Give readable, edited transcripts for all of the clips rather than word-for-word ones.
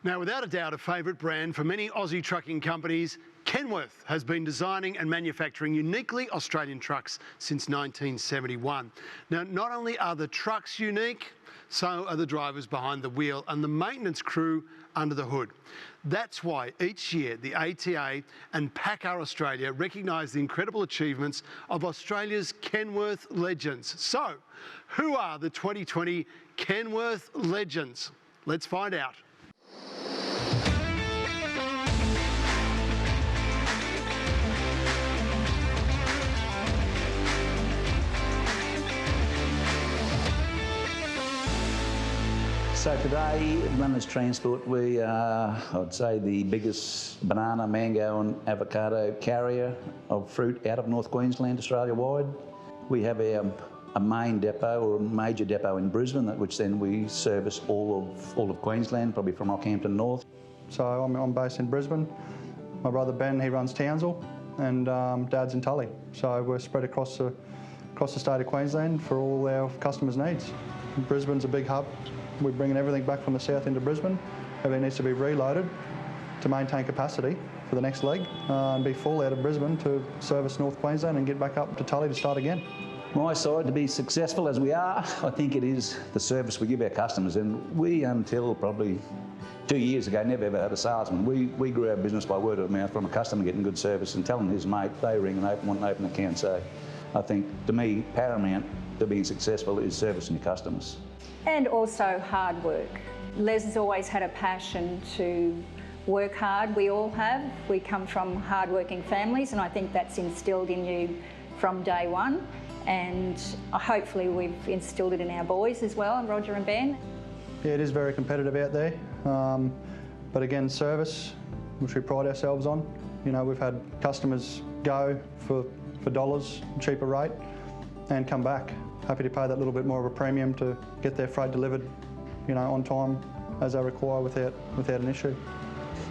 Now, without a doubt, a favourite brand for many Aussie trucking companies, Kenworth has been designing and manufacturing uniquely Australian trucks since 1971. Now, not only are the trucks unique, so are the drivers behind the wheel and the maintenance crew under the hood. That's why each year the ATA and PACCAR Australia recognise the incredible achievements of Australia's Kenworth Legends. So, who are the 2020 Kenworth Legends? Let's find out. So today, at BlennersTransport, we are, I'd say, the biggest banana, mango and avocado carrier of fruit out of North Queensland, Australia-wide. We have a main depot, or a major depot in Brisbane, which then we service all of Queensland, probably from Rockhampton north. So I'm based in Brisbane. My brother Ben, he runs Townsville, and Dad's in Tully. So we're spread across the state of Queensland for all our customers' needs. Brisbane's a big hub. We're bringing everything back from the south into Brisbane. Everything needs to be reloaded to maintain capacity for the next leg and be full out of Brisbane to service North Queensland and get back up to Tully to start again. My side, to be successful as we are, I think it is the service we give our customers. And we, until probably 2 years ago, never ever had a salesman. We grew our business by word of mouth from a customer getting good service and telling his mate they ring and want an open account. So I think, to me, paramount to being successful is servicing your customers. And also hard work. Les has always had a passion to work hard. We all have. We come from hard-working families, and I think that's instilled in you from day one. And hopefully we've instilled it in our boys as well, and Roger and Ben. Yeah, it is very competitive out there. But again, service, which we pride ourselves on. You know, we've had customers go for dollars, cheaper rate, and come back. Happy to pay that little bit more of a premium to get their freight delivered, you know, on time as they require without an issue.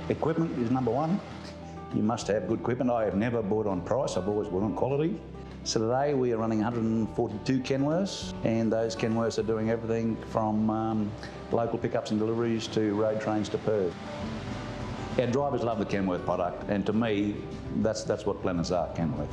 Equipment is number one. You must have good equipment. I have never bought on price, I've always bought on quality. So today we are running 142 Kenworths, and those Kenworths are doing everything from local pickups and deliveries to road trains to Perth. Our drivers love the Kenworth product, and to me, that's what Blenners are, Kenworth.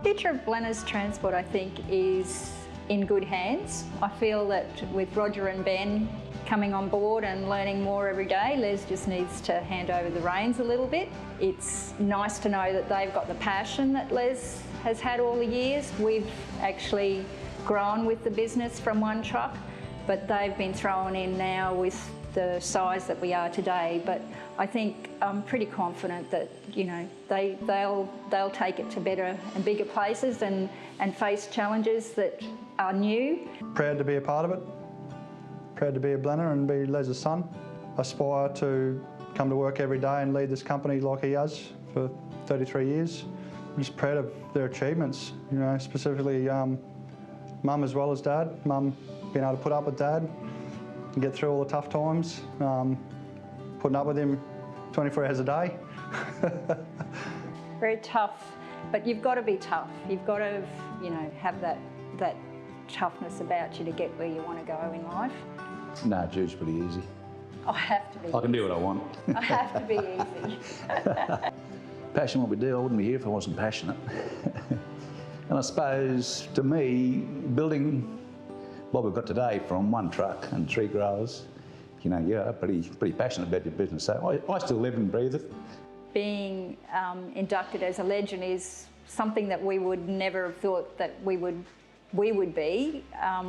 The future of BlennersTransport, I think, is in good hands. I feel that with Roger and Ben coming on board and learning more every day, Les just needs to hand over the reins a little bit. It's nice to know that they've got the passion that Les has had all the years. We've actually grown with the business from one truck, but they've been thrown in now with the size that we are today. But I think I'm pretty confident that, you know, they'll take it to better and bigger places and face challenges that are new. Proud to be a part of it. Proud to be a Blenner and be Les's son. Aspire to come to work every day and lead this company like he has for 33 years. I'm just proud of their achievements, you know, specifically Mum as well as Dad. Mum being able to put up with Dad and get through all the tough times, putting up with him 24 hours a day. Very tough, but you've got to be tough. You've got to, you know, have that toughness about you to get where you want to go in life. No, Jude's pretty easy. I have to be. I can do what I want. I have to be easy. Passion what we do, I wouldn't be here if I wasn't passionate. And I suppose, to me, building what we've got today from one truck and 3 growers, you know, you're pretty passionate about your business. So I still live and breathe it. Being Inducted as a legend is something that we would never have thought that we would be.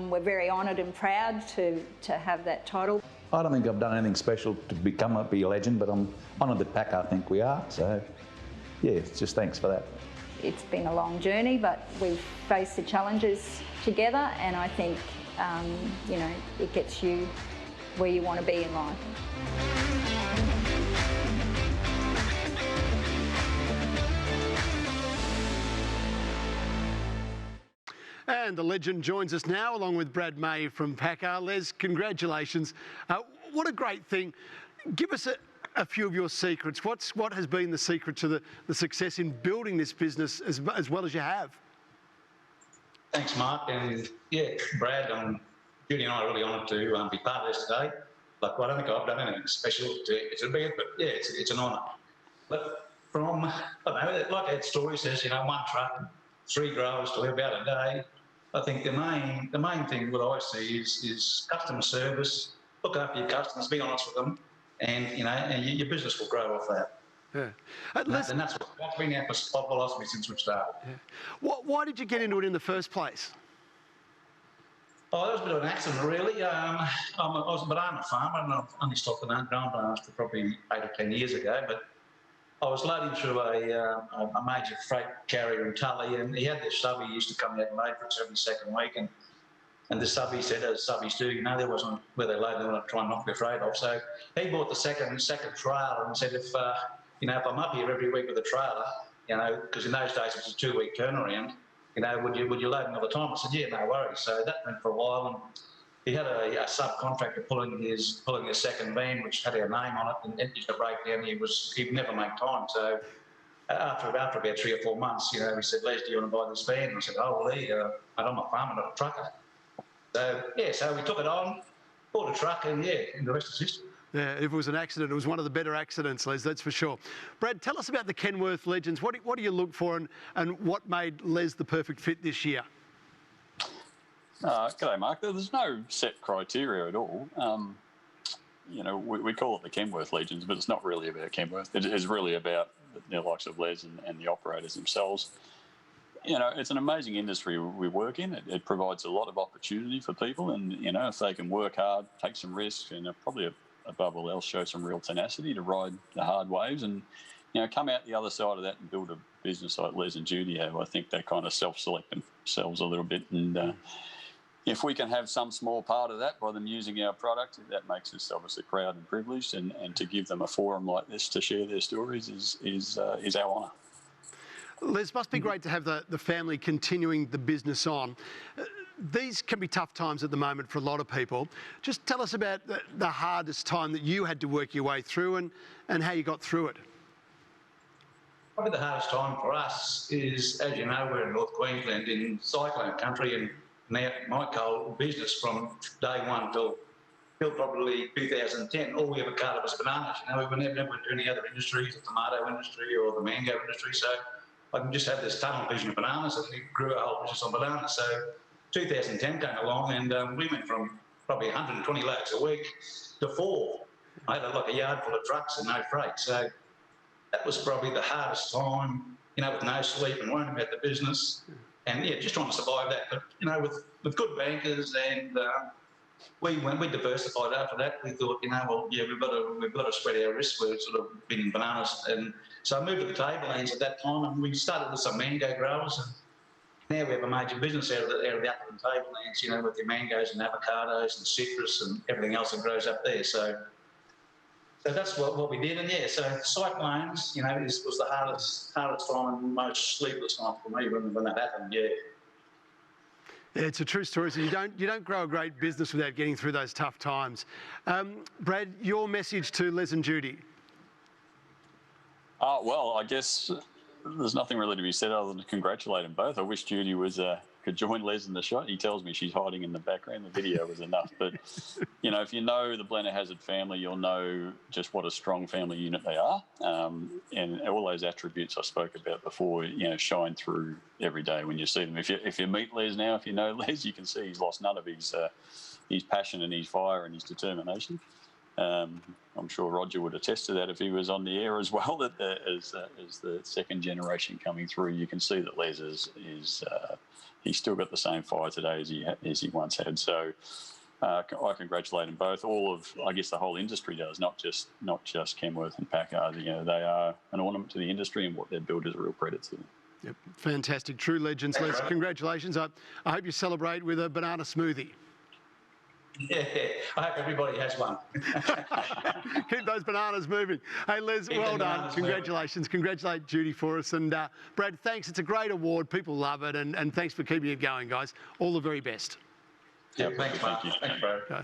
We're very honoured and proud to have that title. I don't think I've done anything special to be a legend, but I'm honoured that PACCAR think we are. So, yeah, it's just thanks for that. It's been a long journey, but we've faced the challenges together, and I think, you know, it gets you where you want to be in life. And the legend joins us now, along with Brad May from PACCAR. Les, congratulations. What a great thing. Give us a few of your secrets. What has been the secret to the success in building this business as well as you have? Thanks, Mark. And yeah, Brad, Judy and I are really honoured to be part of this today. Like, I don't think I've done anything special to be it, but yeah, it's an honour. But from, I don't know, like that story says, you know, one truck, 3 growers to about a day. I think the main thing what I see is customer service. Look after your customers, be honest with them, and you know, and your business will grow off that. Yeah. And that's been our philosophy since we started. Yeah. Why did you get into it in the first place? Oh, that was a bit of an accident, really. I was a banana farmer, and I've only stopped grown bananas for probably 8 or 10 years ago. But I was loading through a major freight carrier in Tully, and he had this subby. He used to come out and load for us every second week, and the subby said, as subbies do, you know, there wasn't where they load, they want to try and knock their freight off. So he bought the second trailer and said, if you know, if I'm up here every week with a trailer, you know, because in those days it was a 2-week turnaround, you know, would you load another time? I said, yeah, no worries. So that went for a while, and he had a subcontractor pulling his second van, which had our name on it, and it used to break down. He'd never make time. So after about 3 or 4 months, you know, he said, Les, do you want to buy this van? And I said, oh, well, Lee, I'm a farmer, not a trucker. So yeah, so we took it on, bought a truck, and yeah, and the rest is history. Yeah, if it was an accident, it was one of the better accidents, Les, that's for sure. Brad, tell us about the Kenworth Legends. What do you look for, and what made Les the perfect fit this year? G'day, Mark. There's no set criteria at all. You know, we call it the Kenworth Legends, but it's not really about Kenworth. It is really about the likes of Les and the operators themselves. You know, it's an amazing industry we work in. It provides a lot of opportunity for people, and, you know, if they can work hard, take some risks, and probably above all else show some real tenacity to ride the hard waves and, you know, come out the other side of that and build a business like Les and Judy have, I think they kind of self-select themselves a little bit. And if we can have some small part of that by them using our product, that makes us obviously proud and privileged, and to give them a forum like this to share their stories is our honour. Les, must be great to have the family continuing the business on. These can be tough times at the moment for a lot of people. Just tell us about the hardest time that you had to work your way through and how you got through it. Probably the hardest time for us is, as you know, we're in North Queensland in cyclone country, and now my coal business from day one till probably 2010, all we ever carted was bananas. You know, we were never into any other industries, the tomato industry or the mango industry. So I can just have this tunnel vision of bananas, and we grew our whole business on bananas. So 2010 came along, and we went from probably 120 loads a week to 4. I had like a yard full of trucks and no freight. So that was probably the hardest time, you know, with no sleep and worrying about the business. And yeah, just trying to survive that. But, you know, with good bankers, and when we diversified after that, we thought, you know, well, yeah, we've got to spread our risks. We're sort of been bananas. And so I moved to the tablelands at that time, and we started with some mango growers, and now we have a major business out of the upland tablelands, you know, with the mangoes and avocados and citrus and everything else that grows up there. So that's what we did. And yeah, so cyclones, you know, was the hardest time and most sleepless night for me when that happened. Yeah. Yeah, it's a true story. So you don't grow a great business without getting through those tough times. Brad, your message to Les and Judy. Well, I guess there's nothing really to be said other than to congratulate them both. I wish Judy could join Les in the shot. He tells me she's hiding in the background. The video was enough. But, you know, if you know the Blennerhassett family, you'll know just what a strong family unit they are. And all those attributes I spoke about before, you know, shine through every day when you see them. If you meet Les now, if you know Les, you can see he's lost none of his passion and his fire and his determination. I'm sure Roger would attest to that if he was on the air as well, that as the second generation coming through, you can see that Les he's still got the same fire today as he once had. So I congratulate them both. I guess the whole industry does, not just Kenworth and Packard. You know, they are an ornament to the industry, and what they've built is a real credit to them. Yep, fantastic, true legends. Les, congratulations. I hope you celebrate with a banana smoothie. Yeah, I hope everybody has one. Keep those bananas moving. Hey, Les, well done. Congratulations. Moving. Congratulate Judy for us. And Brad, thanks. It's a great award. People love it. And thanks for keeping it going, guys. All the very best. Yeah, thanks, Mark. Thanks, bro.